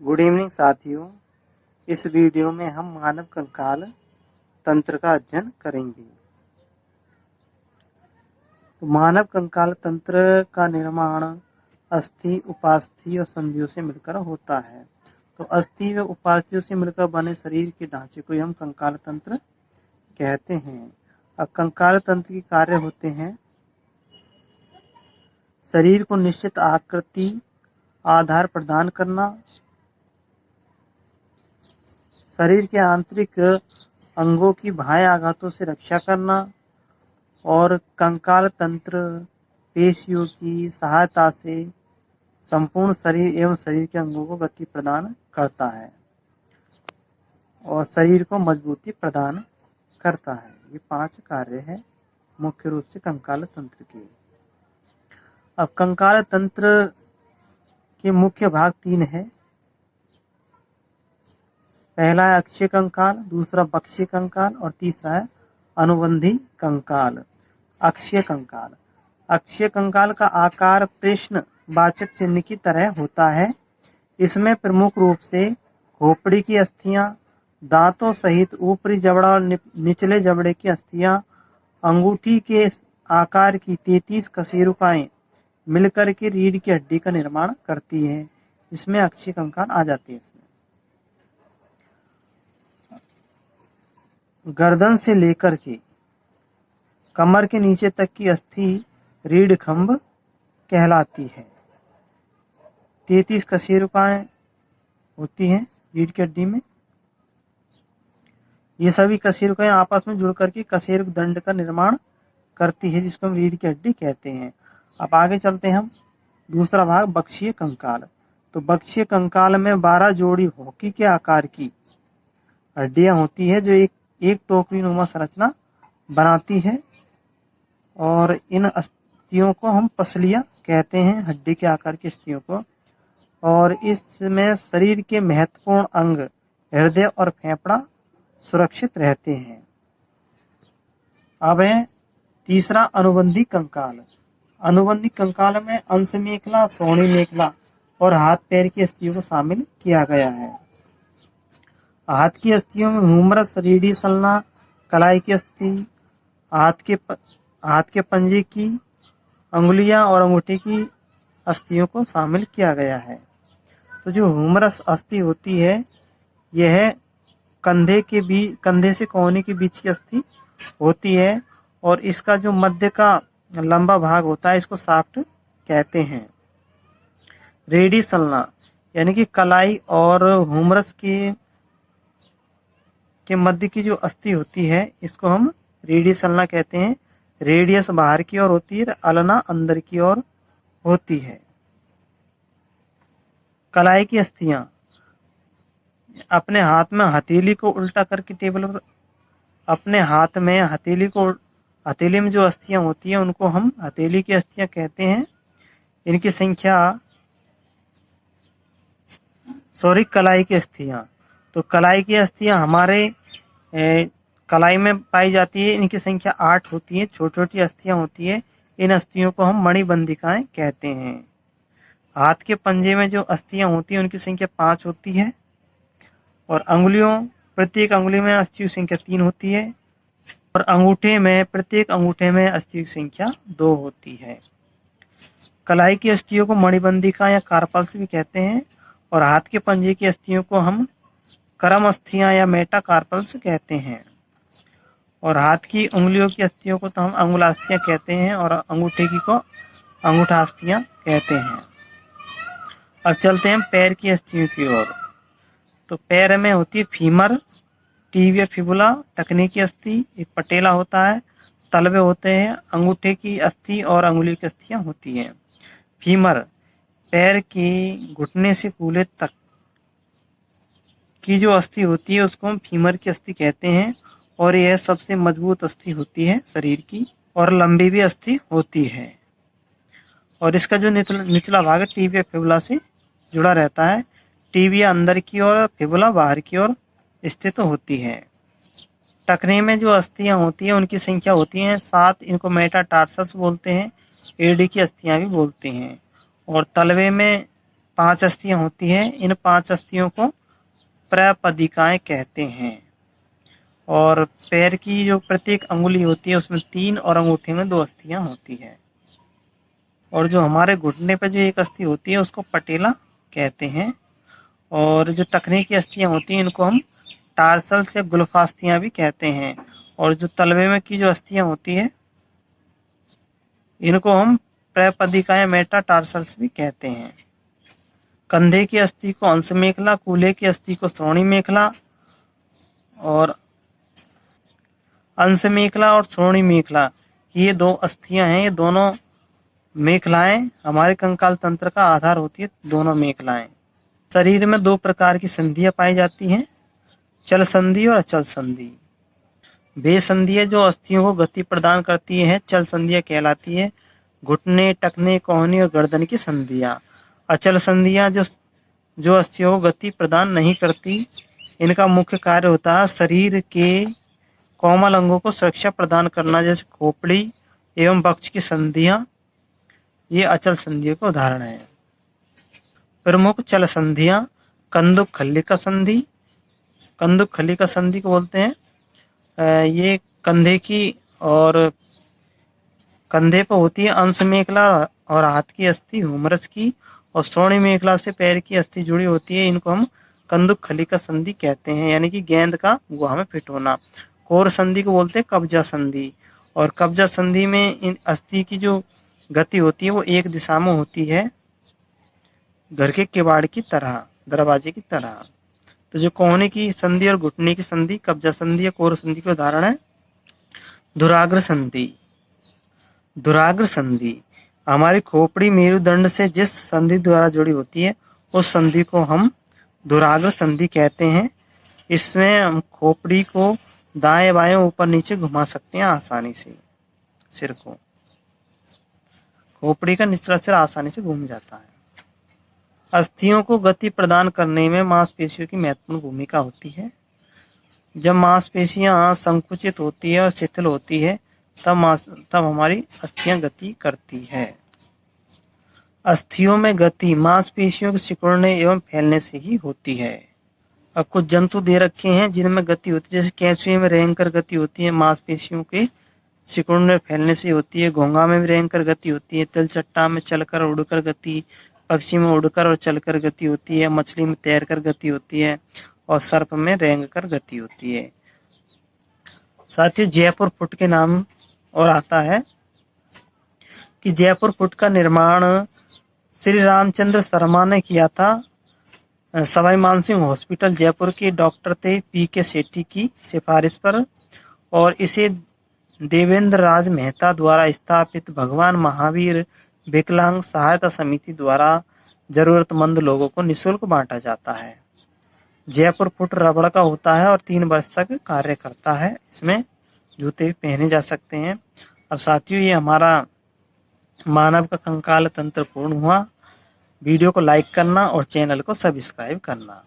Good evening साथियों। इस video में हम मानव कंकाल तंत्र का अध्ययन करेंगे। तो मानव कंकाल तंत्र का निर्माण अस्थि, उपास्थि और संधियों से मिलकर होता है। तो अस्थि व उपास्थियों से मिलकर बने शरीर के ढांचे को हम कंकाल तंत्र कहते हैं। अब कंकाल तंत्र के कार्य होते हैं: शरीर को निश्चित आकृति आधार प्रदान करना, शरीर के आंतरिक अंगों की बाह्य आघातों से रक्षा करना और कंकाल तंत्र पेशियों की सहायता से संपूर्ण शरीर एवं शरीर के अंगों को गति प्रदान करता है और शरीर को मजबूती प्रदान करता है। ये 5 कार्य है मुख्य रूप से कंकाल तंत्र के। अब कंकाल तंत्र के मुख्य भाग 3 है। पहला है अक्षीय कंकाल, दूसरा बक्षीय कंकाल और तीसरा है अनुबंधी कंकाल। अक्षीय कंकाल, अक्षीय कंकाल का आकार प्रश्न वाचक चिन्ह की तरह होता है। इसमें प्रमुख रूप से खोपड़ी की अस्थियां, दांतों सहित ऊपरी जबड़ा और निचले जबड़े की अस्थियां, अंगूठी के आकार की 33 कशेरुकाएं मिलकर के रीढ़ की हड्डी का निर्माण करती है। इसमें अक्षीय कंकाल आ जाती है। इसमें गर्दन से लेकर के कमर के नीचे तक की अस्थि रीढ़ खंभ कहलाती है। 33 कशेरुकाएं होती हैं रीढ़ की हड्डी में। ये सभी कशेरुकाएं आपस में जुड़ करके कशेरुक दंड का निर्माण करती है, जिसको हम रीढ़ की हड्डी कहते हैं। अब आगे चलते हैं हम। दूसरा भाग बक्षीय कंकाल। तो बक्षीय कंकाल में 12 जोड़ी हॉकी के आकार की हड्डियां होती है जो एक टोकरी नुमा संरचना बनाती है और इन अस्थियों को हम पसलियां कहते हैं, हड्डी के आकार की अस्थियों को। और इसमें शरीर के महत्वपूर्ण अंग हृदय और फेफड़ा सुरक्षित रहते हैं। अब है तीसरा अनुबंधी कंकाल। अनुबंधी कंकाल में अंश मेखला, सोहनी मेखला और हाथ पैर की अस्थियों को शामिल किया गया है। हाथ की अस्थियों में ह्यूमरस, रीढ़ी सल्ना, कलाई की अस्थि, हाथ के पंजे की अंगुलियां और अंगूठे की अस्थियों को शामिल किया गया है। तो जो ह्यूमरस अस्थि होती है यह कंधे से कोहनी के बीच की अस्थि होती है और इसका जो मध्य का लंबा भाग होता है इसको शाफ्ट कहते हैं। रीढ़ी सल्ना यानी कि कलाई और ह्यूमरस के मध्य की जो अस्थि होती है इसको हम रीढ़ी सल्ना कहते हैं। रेडियस बाहर की ओर होती है, अल्ना अंदर की ओर होती है। कलाई की अस्थियां अपने हाथ में हथेली को उल्टा करके टेबल पर हथेली में जो अस्थियां होती हैं उनको हम हथेली की अस्थियां कहते हैं। इनकी संख्या कलाई की अस्थियां, तो कलाई की अस्थियां हमारे कलाई में पाई जाती है। इनकी संख्या 8 होती है, छोटी छोटी अस्थियां होती है। इन अस्थियों को हम मणिबंधिकाएं कहते हैं। हाथ के पंजे में जो अस्थियां होती हैं उनकी संख्या 5 होती है और प्रत्येक अंगुली में अस्थियों की संख्या 3 होती है और प्रत्येक अंगूठे में अस्थियों की संख्या 2 होती है। कलाई की अस्थियों को मणिबंधिका या कार्पल्स भी कहते हैं और हाथ के पंजे की अस्थियों को हम करम अस्थियां या मेटाकार्पल्स कहते हैं और हाथ की उंगलियों की अस्थियों को तो हम अंगुलास्थियां कहते हैं और अंगूठे की को अंगूठास्थियां कहते हैं। अब चलते हैं पैर की अस्थियों की ओर। तो पैर में होती है फीमर, टीबिया फिबुला, टखने की अस्थि, एक पटेला होता है, तलवे होते हैं, अंगूठे की अस्थि और अंगुली की अस्थियां होती हैं। फीमर पैर की घुटने से कूल्हे तक की जो अस्थि होती है उसको हम फीमर की अस्थि कहते हैं और यह सबसे मजबूत अस्थि होती है शरीर की और लंबी भी अस्थि होती है। और इसका जो निचला भाग है टीबिया फिबुला से जुड़ा रहता है। टीबिया अंदर की ओर, फिबुला बाहर की ओर स्थित होती है। टखने में जो अस्थियां होती हैं उनकी संख्या होती है 7। इनको मेटाटार्सस बोलते हैं, एडी की अस्थियां भी बोलते हैं। और तलवे में 5 अस्थियां होती है। इन 5 अस्थियों को प्रपदिकाएं कहते हैं। और पैर की जो प्रत्येक अंगुली होती है उसमें 3 और अंगूठे में 2 अस्थियां होती है। और जो हमारे घुटने पे जो एक अस्थि होती है उसको पटेला कहते हैं। और जो टखने की अस्थियां होती हैं इनको हम टार्सल से गुल्फास्थियां भी कहते हैं। और जो तलवे में की जो अस्थियां होती है इनको हम प्रपदिकाएं मेटाटार्सल्स भी कहते हैं। कंधे की अस्थि को अंश मेखला, कूल्हे की अस्थि को श्रोणी मेखला, और अंश मेखला और श्रोणी मेखला ये 2 अस्थियां हैं। ये दोनों मेखलाएं हमारे कंकाल तंत्र का आधार होती है। दोनों मेखलाएं। शरीर में 2 प्रकार की संधियां पाई जाती हैं, चल संधि और अचल संधि। वे संधियां जो अस्थियों को गति प्रदान करती है चल संधियां कहलाती है। घुटने, टखने, कोहनी और गर्दन की संधियां। अचल संधियां जो अस्थियों को गति प्रदान नहीं करती। इनका मुख्य कार्य होता है शरीर के कोमल अंगों को सुरक्षा प्रदान करना, जैसे खोपड़ी एवं वक्ष की संधियां। ये अचल संधियों के उदाहरण है। प्रमुख चल संधियां कंदुक खल्लिका संधि। कंदुक खल्लिका संधि को बोलते हैं। ये कंधे की और कंधे पर होती है अंश मेखला और हाथ की अस्थि हुमरस की, और श्रोणी मेखला से पैर की अस्थि जुड़ी होती है। इनको हम कंदुक खल्लिका संधि कहते हैं, यानी कि गेंद का गुहा में फिट होना। कोर संधि को बोलते हैं कब्जा संधि। और कब्जा संधि में इन अस्थि की जो गति होती है वो एक दिशा में होती है, घर के किवाड़ की तरह, दरवाजे की तरह। तो जो कोहनी की संधि और घुटने की संधि कब्जा संधि या कोर संधि के उदाहरण है। धुराग्र संधि। धुराग्र संधि हमारी खोपड़ी मेरुदंड से जिस संधि द्वारा जुड़ी होती है उस संधि को हम धुराग्र संधि कहते हैं। इसमें हम खोपड़ी को दाएं बाएं ऊपर नीचे घुमा सकते हैं आसानी से। सिर को, खोपड़ी का निचला सिर आसानी से घूम जाता है। अस्थियों को गति प्रदान करने में मांसपेशियों की महत्वपूर्ण भूमिका होती है। जब मांसपेशियां संकुचित होती है और शिथिल होती है तब हमारी अस्थियां गति करती है। अस्थियों में गति मांसपेशियों के सिकुड़ने एवं फैलने से ही होती है। अब कुछ जंतु दे रखे हैं जिनमें गति होती है, जैसे कैंचुए में रेंगकर गति होती है, मांसपेशियों के सिकुड़ने फैलने से होती है। घोंगा में भी रेंगकर गति होती है। तिलचट्टा में चलकर उड़कर गति, पक्षी में उड़कर और चलकर गति होती है। मछली में तैरकर गति होती है, और सर्प में रेंगकर गति होती है। साथ ही जयपुर फुट के नाम और आता है कि जयपुर फुट का निर्माण श्री रामचंद्र शर्मा ने किया था। सवाई मानसिंह हॉस्पिटल जयपुर के डॉक्टर थे P.K. सेठी की सिफारिश पर, और इसे देवेंद्र राज मेहता द्वारा स्थापित भगवान महावीर विकलांग सहायता समिति द्वारा जरूरतमंद लोगों को निःशुल्क बांटा जाता है। जयपुर फुट रबड़ का होता है और 3 वर्ष तक कार्य करता है। इसमें जूते भी पहने जा सकते हैं। अब साथियों, ये हमारा मानव का कंकाल तंत्र पूर्ण हुआ। वीडियो को लाइक करना और चैनल को सब्सक्राइब करना।